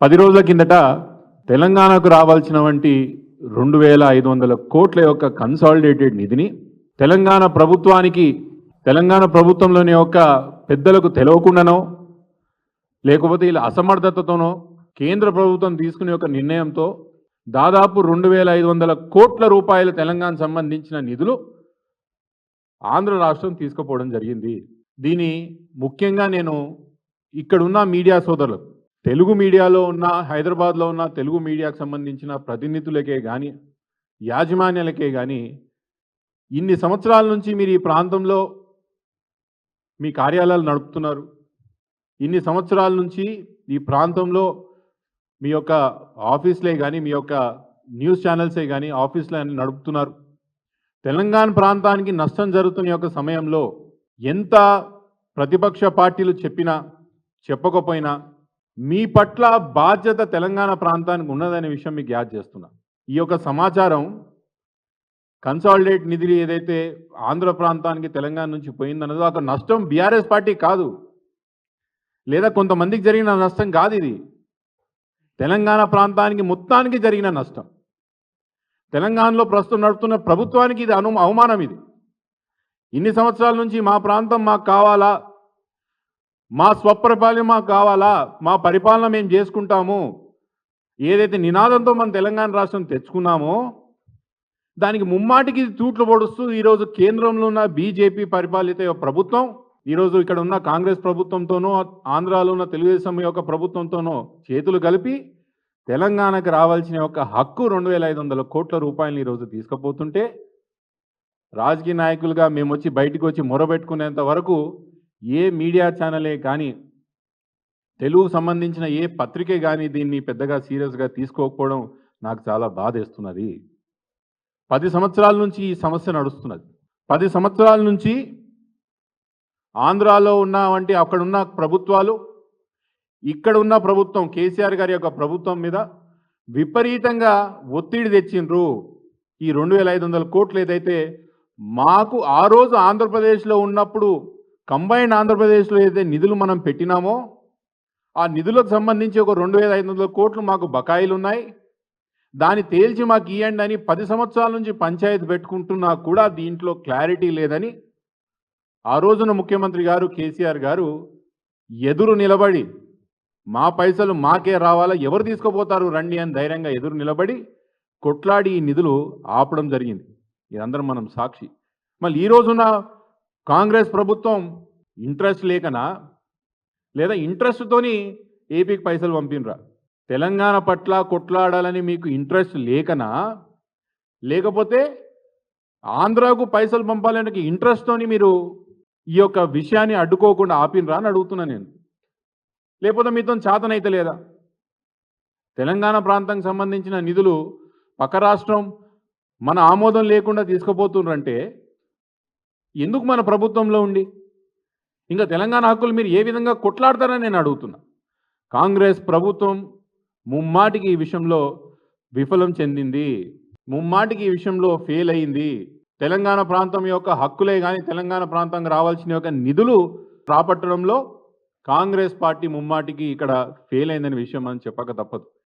10 రోజుల కిందట తెలంగాణకు రావాల్సిన వంటి 2,500 కోట్ల యొక్క కన్సాలిడేటెడ్ నిధిని తెలంగాణ ప్రభుత్వంలోని యొక్క పెద్దలకు తెలవకుండానో లేకపోతే ఇలా అసమర్థతతోనో కేంద్ర ప్రభుత్వం తీసుకునే ఒక నిర్ణయంతో దాదాపు 2,500 కోట్ల రూపాయలు తెలంగాణ సంబంధించిన నిధులు ఆంధ్ర రాష్ట్రం తీసుకుపోవడం జరిగింది. దీని ముఖ్యంగా నేను ఇక్కడున్న మీడియా సోదరులకు, తెలుగు మీడియాలో ఉన్న, హైదరాబాద్లో ఉన్న తెలుగు మీడియాకు సంబంధించిన ప్రతినిధులకే కానీ యాజమాన్యాలకే కానీ ఇన్ని సంవత్సరాల నుంచి మీరు ఈ ప్రాంతంలో మీ కార్యాలయాలు నడుపుతున్నారు, ఇన్ని సంవత్సరాల నుంచి ఈ ప్రాంతంలో మీ యొక్క ఆఫీస్లే కానీ మీ యొక్క న్యూస్ ఛానల్సే కానీ ఆఫీస్లే అని నడుపుతున్నారు. తెలంగాణ ప్రాంతానికి నష్టం జరుగుతున్న యొక్క సమయంలో ఎంత ప్రతిపక్ష పార్టీలు చెప్పినా చెప్పకపోయినా మీ పట్ల బాధ్యత తెలంగాణ ప్రాంతానికి ఉన్నదనే విషయం మీకు యాద్ చేస్తున్నా. ఈ యొక్క సమాచారం కన్సాలిడేట్ నిధులు ఏదైతే ఆంధ్ర ప్రాంతానికి తెలంగాణ నుంచి పోయిందన్నదో ఒక నష్టం బీఆర్ఎస్ పార్టీ కాదు, లేదా కొంతమందికి జరిగిన నష్టం కాదు. ఇది తెలంగాణ ప్రాంతానికి మొత్తానికి జరిగిన నష్టం. తెలంగాణలో ప్రస్తుతం నడుపుతున్న ప్రభుత్వానికి ఇది అవమానం. ఇది ఇన్ని సంవత్సరాల నుంచి మా ప్రాంతం మాకు కావాలా, మా స్వపరిపాలన మాకు కావాలా, మా పరిపాలన మేము చేసుకుంటాము, ఏదైతే నినాదంతో మనం తెలంగాణ రాష్ట్రం తెచ్చుకున్నామో దానికి ముమ్మాటికి తూట్లు పొడుస్తూ ఈరోజు కేంద్రంలో ఉన్న బీజేపీ పరిపాలిత ప్రభుత్వం ఈరోజు ఇక్కడ ఉన్న కాంగ్రెస్ ప్రభుత్వంతోనో ఆంధ్రాలో ఉన్న తెలుగుదేశం యొక్క ప్రభుత్వంతోనో చేతులు కలిపి తెలంగాణకు రావాల్సిన యొక్క హక్కు 2,500 కోట్ల రూపాయలు ఈరోజు తీసుకుపోతుంటే రాజకీయ నాయకులుగా మేము వచ్చి బయటకు వచ్చి మొరబెట్టుకునేంత వరకు ఏ మీడియా ఛానలే కానీ తెలుగు సంబంధించిన ఏ పత్రికే కానీ దీన్ని పెద్దగా సీరియస్గా తీసుకోకపోవడం నాకు చాలా బాధేస్తున్నది. 10 సంవత్సరాల నుంచి ఈ సమస్య నడుస్తున్నది. 10 సంవత్సరాల నుంచి ఆంధ్రాలో ఉన్న వంటి అక్కడున్న ప్రభుత్వాలు, ఇక్కడ ఉన్న ప్రభుత్వం కేసీఆర్ గారి యొక్క ప్రభుత్వం మీద విపరీతంగా ఒత్తిడి తెచ్చిండ్రు. ఈ 2,500 కోట్లు ఏదైతే మాకు ఆ రోజు ఆంధ్రప్రదేశ్లో ఉన్నప్పుడు కంబైన్డ్ ఆంధ్రప్రదేశ్లో ఏదైతే నిధులు మనం పెట్టినామో ఆ నిధులకు సంబంధించి ఒక 2,500 కోట్లు మాకు బకాయిలు ఉన్నాయి, దాన్ని తేల్చి మాకు ఇవ్వండి అని 10 సంవత్సరాల నుంచి పంచాయతీ పెట్టుకుంటున్నా కూడా దీంట్లో క్లారిటీ లేదని ఆ రోజున ముఖ్యమంత్రి గారు కేసీఆర్ గారు ఎదురు నిలబడి మా పైసలు మాకే రావాలా, ఎవరు తీసుకుపోతారు రండి అని ధైర్యంగా ఎదురు నిలబడి కొట్లాడి ఈ నిధులు ఆపడం జరిగింది. ఇదందరం మనం సాక్షి. మళ్ళీ ఈ రోజున కాంగ్రెస్ ప్రభుత్వం ఇంట్రెస్ట్ లేకనా లేదా ఇంట్రెస్ట్తోని ఏపీకి పైసలు పంపినరా? తెలంగాణ పట్ల కొట్లాడాలని మీకు ఇంట్రెస్ట్ లేకనా, లేకపోతే ఆంధ్రాకు పైసలు పంపాలనే ఇంట్రెస్ట్తోని మీరు ఈ యొక్క విషయాన్ని అడ్డుకోకుండా ఆపినరా అని అడుగుతున్నా నేను. లేకపోతే మీతో చేతనైతే లేదా? తెలంగాణ ప్రాంతానికి సంబంధించిన నిధులు పక్క రాష్ట్రం మన ఆమోదం లేకుండా తీసుకుపోతుండ్రంటే ఎందుకు మన ప్రభుత్వంలో ఉండి ఇంకా తెలంగాణ హక్కులు మీరు ఏ విధంగా కొట్లాడతారని నేను అడుగుతున్నా. కాంగ్రెస్ ప్రభుత్వం ముమ్మాటికి ఈ విషయంలో విఫలం చెందింది, ముమ్మాటికి ఈ విషయంలో ఫెయిల్ అయింది. తెలంగాణ ప్రాంతం యొక్క హక్కులే కానీ తెలంగాణ ప్రాంతానికి రావాల్సిన యొక్క నిధులు రాబట్టడంలో కాంగ్రెస్ పార్టీ ముమ్మాటికి ఇక్కడ ఫెయిల్ అయిందనే విషయం మనం చెప్పక తప్పదు.